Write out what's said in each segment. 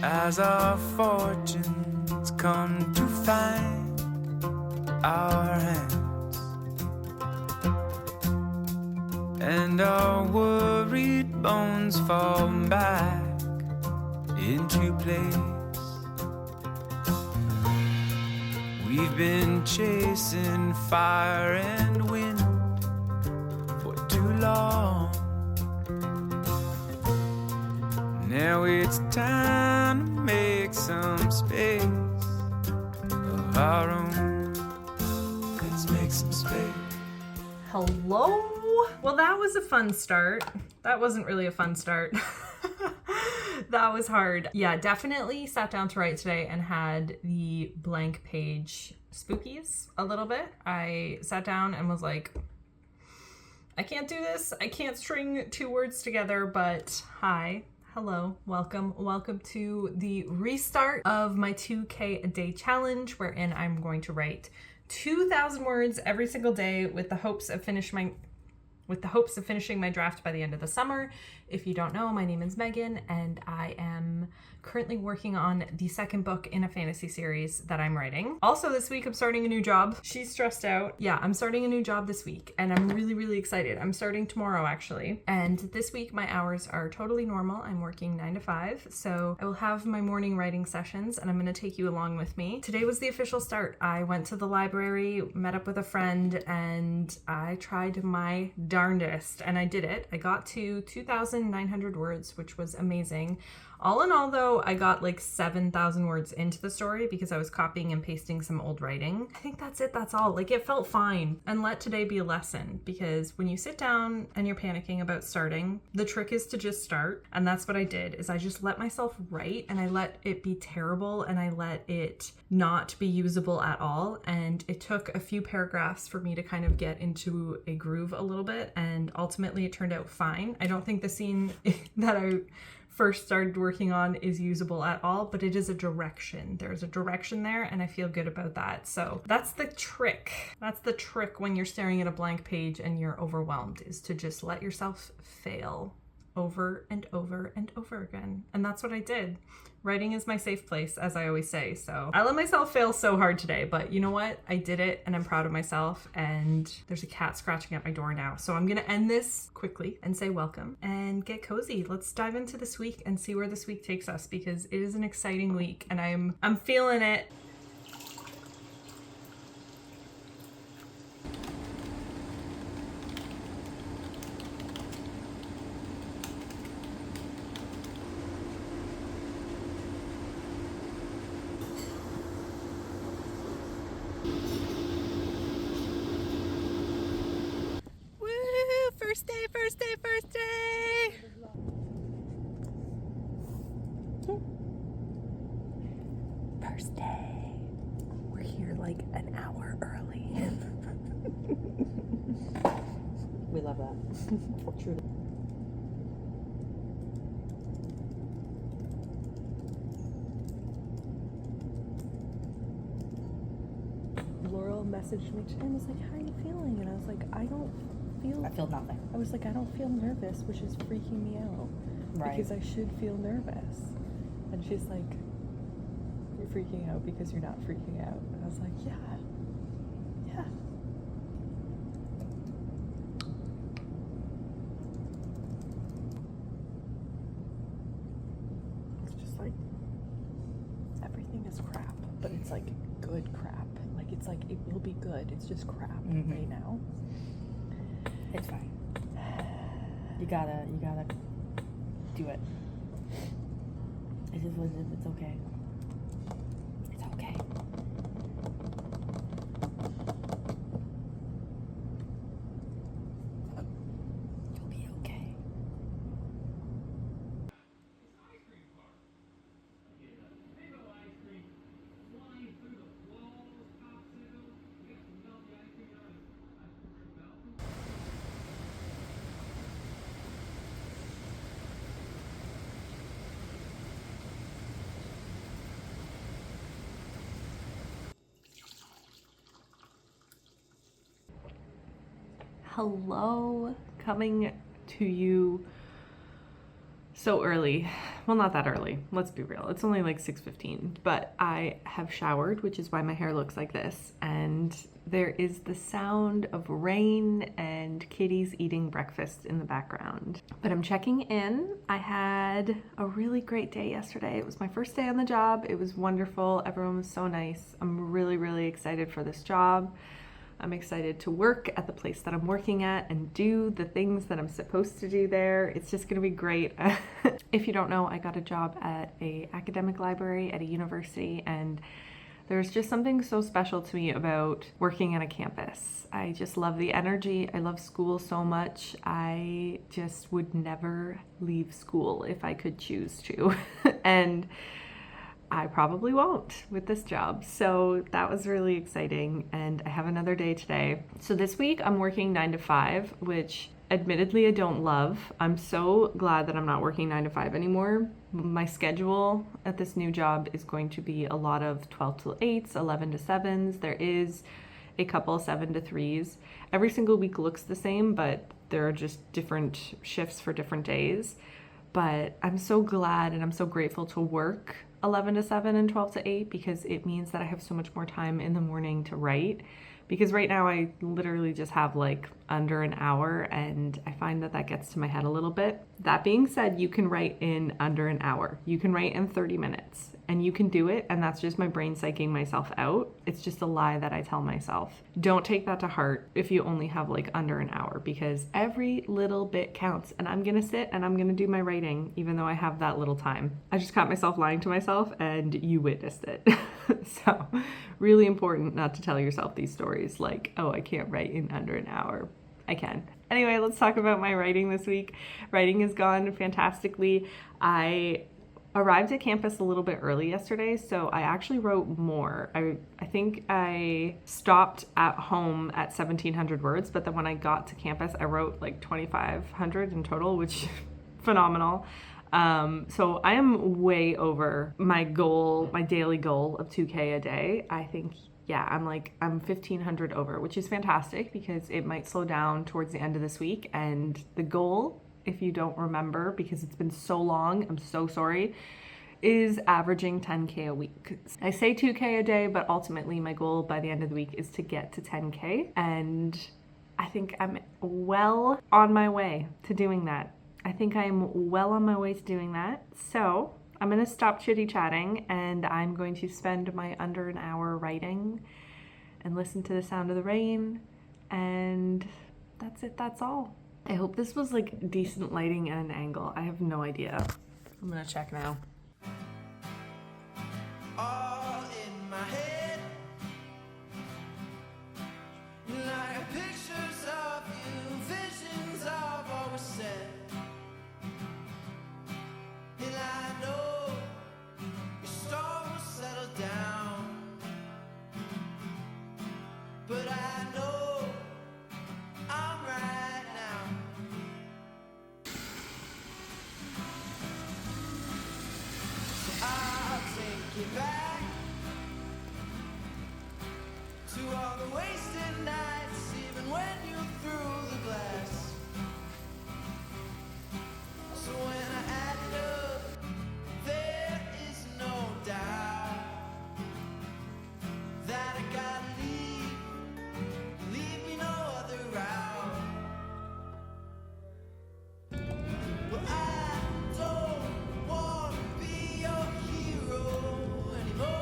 as our fortunes come to find our hands, and our worried bones fall back into place. We've been chasing fire and wind for too long. Now it's time to make some space of our own. Let's make some space. Hello? Well, that was a fun start. That wasn't really a fun start. That was hard. Yeah, definitely sat down to write today and had the blank page spookies a little bit. I sat down and was like, I can't do this. I can't string two words together, but hi. Hello, welcome to the restart of my 2K a day challenge, wherein I'm going to write 2,000 words every single day with the hopes of finishing my draft by the end of the summer. If you don't know, my name is Megan, and I am currently working on the second book in a fantasy series that I'm writing. Also this week, I'm starting a new job. She's stressed out. Yeah, I'm starting a new job this week, and I'm really, really excited. I'm starting tomorrow, actually. And this week, my hours are totally normal. I'm working 9 to 5, so I will have my morning writing sessions, and I'm gonna take you along with me. Today was the official start. I went to the library, met up with a friend, and I tried my darndest, and I did it. I got to 2,900 words, which was amazing. All in all, though, I got like 7,000 words into the story because I was copying and pasting some old writing. I think that's it. That's all. Like, it felt fine. And let today be a lesson, because when you sit down and you're panicking about starting, the trick is to just start. And that's what I did, is I just let myself write, and I let it be terrible, and I let it not be usable at all. And it took a few paragraphs for me to kind of get into a groove a little bit, and ultimately it turned out fine. I don't think the scene that I first started working on is usable at all, but it is a direction. There's a direction there, and I feel good about that. So that's the trick. That's the trick when you're staring at a blank page and you're overwhelmed, is to just let yourself fail over and over and over again. And that's what I did. Writing is my safe place, as I always say. So I let myself fail so hard today, but you know what? I did it, and I'm proud of myself. And there's a cat scratching at my door now. So I'm going to end this quickly and say welcome and get cozy. Let's dive into this week and see where this week takes us, because it is an exciting week, and I'm feeling it. First day! First day. We're here like an hour early. We love that. True. Laurel messaged me today and was like, how are you feeling? And I was like, I feel nothing. I was like, I don't feel nervous, which is freaking me out. Right. Because I should feel nervous. And she's like, you're freaking out because you're not freaking out. And I was like, yeah. It's just like, everything is crap, but it's like good crap. Like, it's like, it will be good. It's just crap right now. It's fine. You gotta do it. It is what it is. It's okay. It's okay. You'll be okay. Hello, coming to you so early. Well, not that early. Let's be real. It's only like 6:15, but I have showered, which is why my hair looks like this. And there is the sound of rain and kitties eating breakfast in the background. But I'm checking in. I had a really great day yesterday. It was my first day on the job. It was wonderful. Everyone was so nice. I'm really, really excited for this job. I'm excited to work at the place that I'm working at and do the things that I'm supposed to do there. It's just gonna be great. If you don't know, I got a job at an academic library at a university, and there's just something so special to me about working at a campus. I just love the energy. I love school so much. I just would never leave school if I could choose to. And I probably won't with this job. So that was really exciting, and I have another day today. So this week I'm working 9 to 5, which admittedly I don't love. I'm so glad that I'm not working 9 to 5 anymore. My schedule at this new job is going to be a lot of 12 to 8s, 11 to 7s. There is a couple 7 to 3s. Every single week looks the same, but there are just different shifts for different days. But I'm so glad and I'm so grateful to work 11 to 7 and 12 to 8 because it means that I have so much more time in the morning to write. Because right now I literally just have like under an hour, and I find that that gets to my head a little bit. That being said, you can write in under an hour. You can write in 30 minutes and you can do it, and that's just my brain psyching myself out. It's just a lie that I tell myself. Don't take that to heart if you only have like under an hour, because every little bit counts, and I'm gonna sit and I'm gonna do my writing even though I have that little time. I just caught myself lying to myself and you witnessed it. So really important not to tell yourself these stories like, oh, I can't write in under an hour. I can. Anyway, let's talk about my writing this week. Writing has gone fantastically. I arrived at campus a little bit early yesterday, so I actually wrote more. I think I stopped at home at 1,700 words, but then when I got to campus, I wrote like 2,500 in total, which phenomenal. So I am way over my goal, my daily goal of 2K a day. I think, yeah, I'm 1,500 over, which is fantastic because it might slow down towards the end of this week. And the goal, if you don't remember, because it's been so long, I'm so sorry, is averaging 10K a week. I say 2K a day, but ultimately my goal by the end of the week is to get to 10K. And I think I'm well on my way to doing that. So I'm going to stop chitty chatting and I'm going to spend my under an hour writing and listen to the sound of the rain. And that's it. That's all. I hope this was like decent lighting at an angle. I have no idea. I'm going to check now. All in my head, like pictures of you, visions I've always said. And I know your storm will settle down, but I know I'm right now. So I'll take you back to all the wasted nights, even when you're through the glass. So when I add it up, there is no doubt that I gotta leave me no other route. Well, I don't want to be your hero anymore.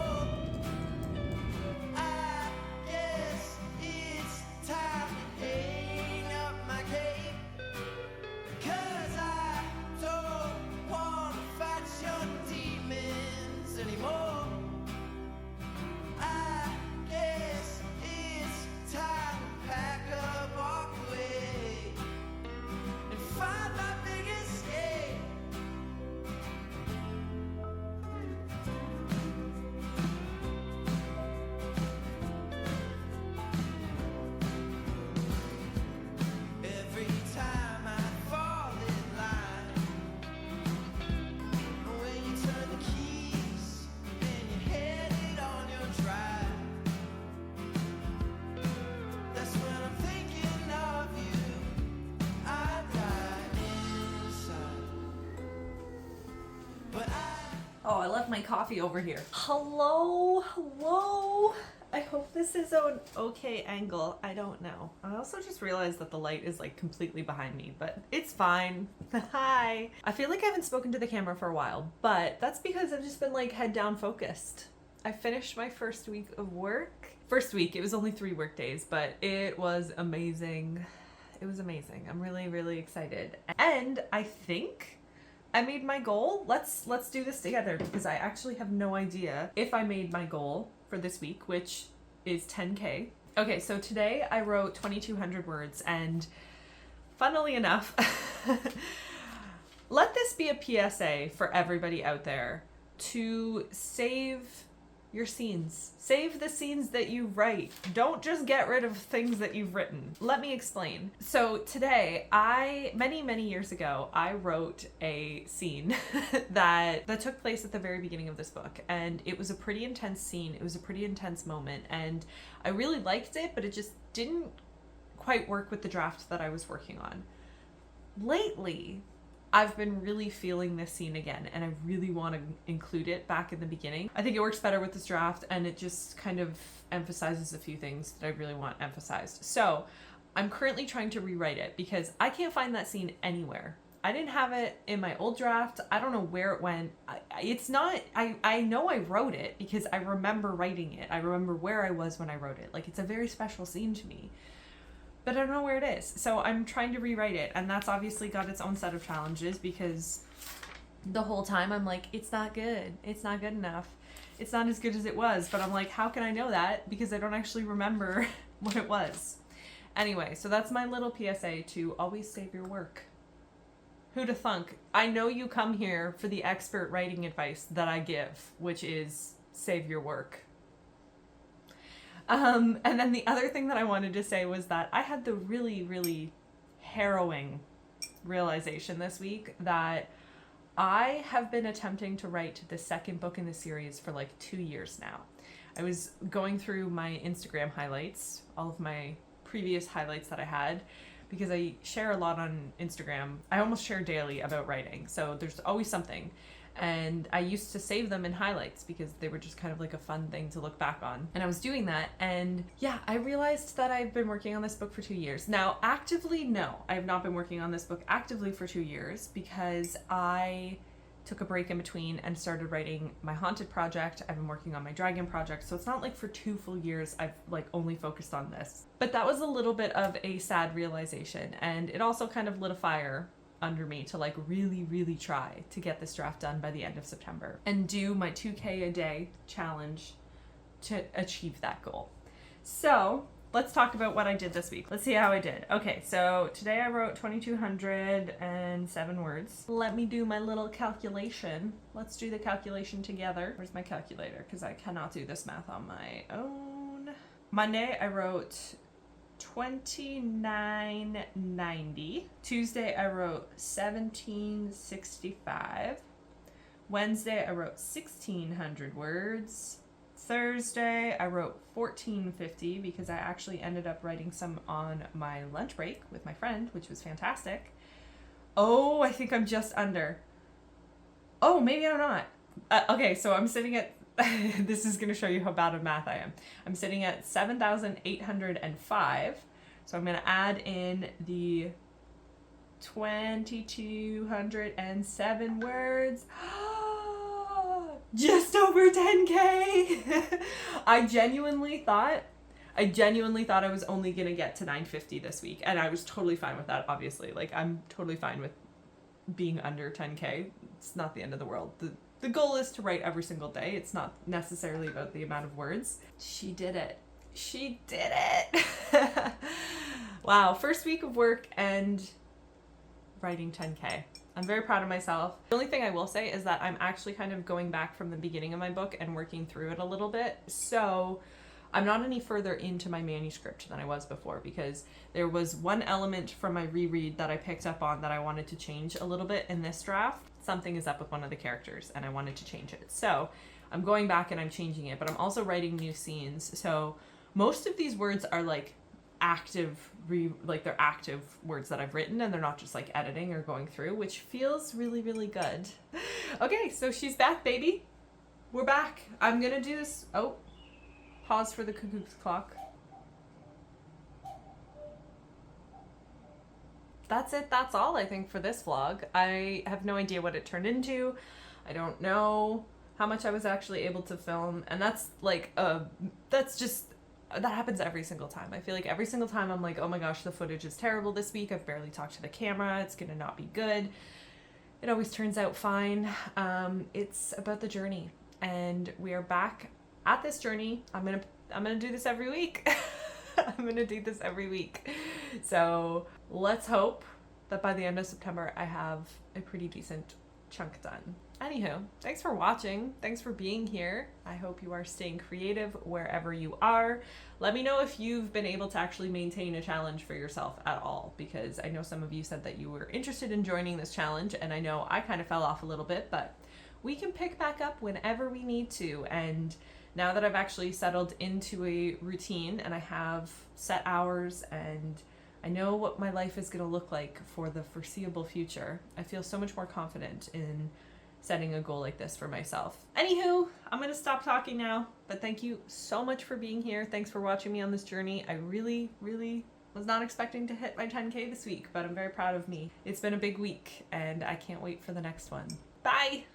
Oh, I left my coffee over here. Hello, hello. I hope this is an okay angle. I don't know. I also just realized that the light is like completely behind me, but it's fine. Hi. I feel like I haven't spoken to the camera for a while, but that's because I've just been like head down focused. I finished my first week of work. First week, it was only 3 work days, but it was amazing. It was amazing. I'm really, really excited. And I think I made my goal. Let's do this together because I actually have no idea if I made my goal for this week, which is 10K. Okay, so today I wrote 2,200 words, and funnily enough, let this be a PSA for everybody out there to save your scenes. Save the scenes that you write. Don't just get rid of things that you've written. Let me explain. So today, many years ago, I wrote a scene that took place at the very beginning of this book, and it was a pretty intense scene. It was a pretty intense moment, and I really liked it, but it just didn't quite work with the draft that I was working on. Lately, I've been really feeling this scene again, and I really want to include it back in the beginning. I think it works better with this draft, and it just kind of emphasizes a few things that I really want emphasized. So I'm currently trying to rewrite it because I can't find that scene anywhere. I didn't have it in my old draft. I don't know where it went. I know I wrote it because I remember writing it. I remember where I was when I wrote it. Like, it's a very special scene to me. But I don't know where it is. So I'm trying to rewrite it. And that's obviously got its own set of challenges because the whole time I'm like, it's not good. It's not good enough. It's not as good as it was. But I'm like, how can I know that? Because I don't actually remember what it was. Anyway, so that's my little PSA to always save your work. Who'da thunk? I know you come here for the expert writing advice that I give, which is save your work. And then the other thing that I wanted to say was that I had the really, really harrowing realization this week that I have been attempting to write the second book in the series for like 2 years now. I was going through my Instagram highlights, all of my previous highlights that I had, because I share a lot on Instagram. I almost share daily about writing, so there's always something. And I used to save them in highlights because they were just kind of like a fun thing to look back on. And I was doing that, and yeah, I realized that I've been working on this book for 2 years. Now, actively, no, I have not been working on this book actively for 2 years because I took a break in between and started writing my Haunted project. I've been working on my Dragon project, so it's not like for 2 full years I've like only focused on this. But that was a little bit of a sad realization, and it also kind of lit a fire under me to like really, really try to get this draft done by the end of September and do my 2K a day challenge to achieve that goal. So let's talk about what I did this week. Let's see how I did. Okay, so today I wrote 2,207 words. Let me do my little calculation. Let's do the calculation together. Where's my calculator? Because I cannot do this math on my own. Monday I wrote 2990. Tuesday I wrote 1765. Wednesday I wrote 1,600 words. Thursday I wrote 1,450 because I actually ended up writing some on my lunch break with my friend, which was fantastic. Oh, I think I'm just under. Oh, maybe I'm not. Okay, so I'm sitting at this is going to show you how bad of math I am. I'm sitting at 7,805. So I'm going to add in the 2,207 words. Just over 10K. I genuinely thought I was only going to get to 950 this week. And I was totally fine with that, obviously. Like, I'm totally fine with being under 10K. It's not the end of the world. The goal is to write every single day. It's not necessarily about the amount of words. She did it. She did it. Wow, first week of work and writing 10K. I'm very proud of myself. The only thing I will say is that I'm actually kind of going back from the beginning of my book and working through it a little bit. So I'm not any further into my manuscript than I was before because there was one element from my reread that I picked up on that I wanted to change a little bit in this draft. Something is up with one of the characters and I wanted to change it. So I'm going back and I'm changing it, but I'm also writing new scenes. So most of these words are like they're active words that I've written, and they're not just like editing or going through, which feels really, really good. Okay, so she's back, baby. We're back. I'm gonna do this. Oh, pause for the cuckoo's clock. That's it. That's all, I think, for this vlog. I have no idea what it turned into. I don't know how much I was actually able to film, and that's like that happens every single time. I feel like every single time I'm like, oh my gosh, the footage is terrible this week. I've barely talked to the camera. It's gonna not be good. It always turns out fine. It's about the journey, and we are back at this journey. I'm gonna do this every week. I'm gonna do this every week. So let's hope that by the end of September I have a pretty decent chunk done. Anywho, thanks for watching. Thanks for being here. I hope you are staying creative wherever you are. Let me know if you've been able to actually maintain a challenge for yourself at all, because I know some of you said that you were interested in joining this challenge, and I know I kind of fell off a little bit, but we can pick back up whenever we need to. And now that I've actually settled into a routine and I have set hours and I know what my life is going to look like for the foreseeable future, I feel so much more confident in setting a goal like this for myself. Anywho, I'm going to stop talking now, but thank you so much for being here. Thanks for watching me on this journey. I really, really was not expecting to hit my 10K this week, but I'm very proud of me. It's been a big week and I can't wait for the next one. Bye!